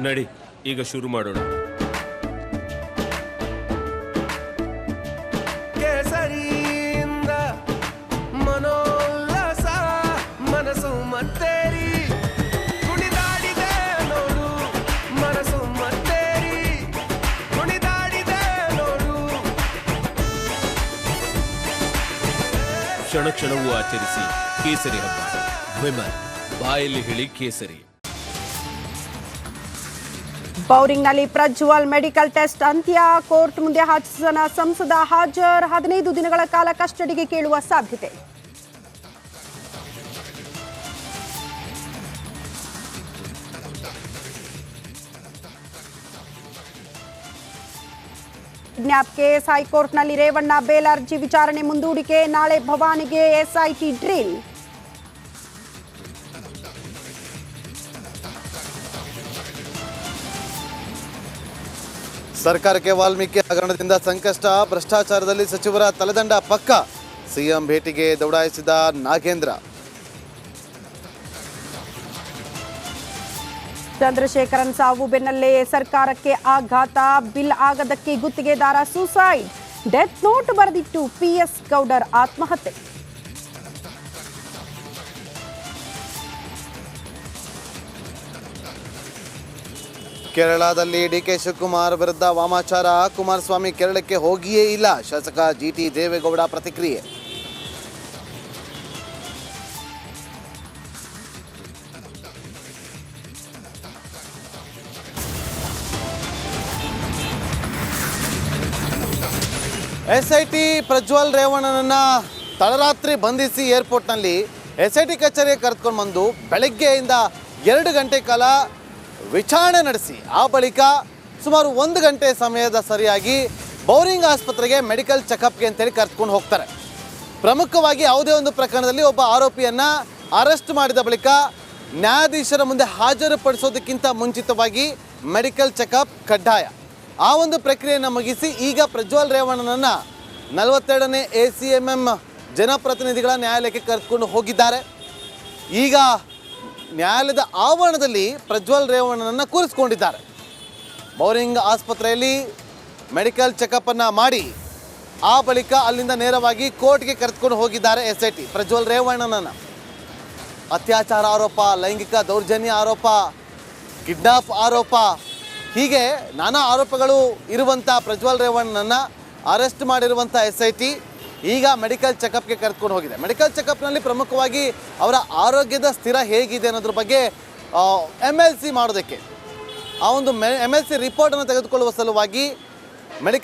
ನಡಿ, ಈಗ ಶುರು ಮಾಡೋಣ. ಕೇಸರಿಯಿಂದ ಮನೋಲ್ಲಾಸ ಮನಸ್ಸು ಮತ್ತೇರಿ ಕುಣಿದಾಡಿದೆ ನೋಡು, ಮನಸ್ಸು ಮತ್ತೇರಿ ಕುಣಿದಾಡಿದೆ ನೋಡು. ಕ್ಷಣ ಕ್ಷಣವೂ ಆಚರಿಸಿ ಕೇಸರಿ ಹಬ್ಬ. ವಿಮಲ್, ಬಾಯಲ್ಲಿ ಹೇಳಿ ಕೇಸರಿ. ಬೌರಿಂಗ್ನಲ್ಲಿ ಪ್ರಜ್ವಲ್ ಮೆಡಿಕಲ್ ಟೆಸ್ಟ್ ಅಂತ್ಯ. ಕೋರ್ಟ್ ಮುಂದೆ ಹಾಸನ ಸಂಸದ ಹಾಜರ್. 15 ದಿನಗಳ ಕಾಲ ಕಸ್ಟಡಿಗೆ ಕೇಳುವ ಸಾಧ್ಯತೆ. ಕಿಡ್ನಾಪ್ ಕೇಸ್ ಹೈಕೋರ್ಟ್ನಲ್ಲಿ ರೇವಣ್ಣ ಬೇಲ್ ಅರ್ಜಿ ವಿಚಾರಣೆ ಮುಂದೂಡಿಕೆ. ನಾಳೆ ಭವಾನಿಗೆ ಎಸ್ಐಟಿ ಡ್ರಿಲ್. ಸರ್ಕಾರಕ್ಕೆ ವಾಲ್ಮೀಕಿ ಹಗರಣದಿಂದ ಸಂಕಷ್ಟ. ಭ್ರಷ್ಟಾಚಾರದಲ್ಲಿ ಸಚಿವರ ತಲೆದಂಡ ಪಕ್ಕ. ಸಿಎಂ ಭೇಟಿಗೆ ದೌಡಾಯಿಸಿದ ನಾಗೇಂದ್ರ. ಚಂದ್ರಶೇಖರನ್ ಸಾವು ಬೆನ್ನಲ್ಲೇ ಸರ್ಕಾರಕ್ಕೆ ಆಘಾತ. ಬಿಲ್ ಆಗದಕ್ಕೆ ಗುತ್ತಿಗೆದಾರ ಸೂಸೈಡ್. ಡೆತ್ ನೋಟ್ ಬರೆದಿಟ್ಟು PS ಗೌಡರ್ ಆತ್ಮಹತ್ಯೆ. ಕೇರಳದಲ್ಲಿ DK ಶಿವಕುಮಾರ್ ವಿರುದ್ಧ ವಾಮಾಚಾರ. ಕುಮಾರಸ್ವಾಮಿ ಕೇರಳಕ್ಕೆ ಹೋಗಿಯೇ ಇಲ್ಲ. ಶಾಸಕ GT ದೇವೇಗೌಡ ಪ್ರತಿಕ್ರಿಯೆ. SIT ಪ್ರಜ್ವಲ್ ರೇವಣ್ಣನನ್ನ ತಡರಾತ್ರಿ ಬಂಧಿಸಿ ಏರ್ಪೋರ್ಟ್ನಲ್ಲಿ SIT ಕಚೇರಿಗೆ ಕರೆದುಕೊಂಡು ಬಂದು ಬೆಳಗ್ಗೆಯಿಂದ 2 ಗಂಟೆ ಕಾಲ ವಿಚಾರಣೆ ನಡೆಸಿ ಆ ಬಳಿಕ ಸುಮಾರು 1 ಗಂಟೆ ಸಮಯದ ಸರಿಯಾಗಿ ಬೌರಿಂಗ್ ಆಸ್ಪತ್ರೆಗೆ ಮೆಡಿಕಲ್ ಚೆಕಪ್ಗೆ ಅಂತೇಳಿ ಕರೆದುಕೊಂಡು ಹೋಗ್ತಾರೆ. ಪ್ರಮುಖವಾಗಿ ಯಾವುದೇ ಒಂದು ಪ್ರಕರಣದಲ್ಲಿ ಒಬ್ಬ ಆರೋಪಿಯನ್ನು ಅರೆಸ್ಟ್ ಮಾಡಿದ ಬಳಿಕ ನ್ಯಾಯಾಧೀಶರ ಮುಂದೆ ಹಾಜರುಪಡಿಸೋದಕ್ಕಿಂತ ಮುಂಚಿತವಾಗಿ ಮೆಡಿಕಲ್ ಚೆಕಪ್ ಕಡ್ಡಾಯ. ಆ ಒಂದು ಪ್ರಕ್ರಿಯೆಯನ್ನು ಮುಗಿಸಿ ಈಗ ಪ್ರಜ್ವಲ್ ರೇವಣ್ಣನನ್ನು 42ನೇ ACMM ಜನಪ್ರತಿನಿಧಿಗಳ ನ್ಯಾಯಾಲಯಕ್ಕೆ ಕರೆದುಕೊಂಡು ಹೋಗಿದ್ದಾರೆ. ಈಗ ನ್ಯಾಯಾಲಯದ ಆವರಣದಲ್ಲಿ ಪ್ರಜ್ವಲ್ ರೇವಣ್ಣನನ್ನು ಕೂರಿಸ್ಕೊಂಡಿದ್ದಾರೆ. ಬೌರಿಂಗ್ ಆಸ್ಪತ್ರೆಯಲ್ಲಿ ಮೆಡಿಕಲ್ ಚೆಕಪ್ಪನ್ನು ಮಾಡಿ ಆ ಬಳಿಕ ಅಲ್ಲಿಂದ ನೇರವಾಗಿ ಕೋರ್ಟ್ಗೆ ಕರೆದುಕೊಂಡು ಹೋಗಿದ್ದಾರೆ SIT. ಪ್ರಜ್ವಲ್ ರೇವಣ್ಣನನ್ನು ಅತ್ಯಾಚಾರ ಆರೋಪ, ಲೈಂಗಿಕ ದೌರ್ಜನ್ಯ ಆರೋಪ, ಕಿಡ್ನಾಪ್ ಆರೋಪ, ಹೀಗೆ ನಾನಾ ಆರೋಪಗಳು ಇರುವಂಥ ಪ್ರಜ್ವಲ್ ರೇವಣ್ಣನನ್ನು ಅರೆಸ್ಟ್ ಮಾಡಿರುವಂಥ SIT ಈಗ ಮೆಡಿಕಲ್ ಚೆಕಪ್ಗೆ ಕರೆದುಕೊಂಡು ಹೋಗಿದೆ. ಮೆಡಿಕಲ್ ಚೆಕಪ್ನಲ್ಲಿ ಪ್ರಮುಖವಾಗಿ ಅವರ ಆರೋಗ್ಯದ ಸ್ಥಿರ ಹೇಗಿದೆ ಅನ್ನೋದ್ರ ಬಗ್ಗೆ MLC ಮಾಡೋದಕ್ಕೆ, ಆ ಒಂದು MLC ರಿಪೋರ್ಟನ್ನು ತೆಗೆದುಕೊಳ್ಳುವ ಸಲುವಾಗಿ ಮೆಡಿಕಲ್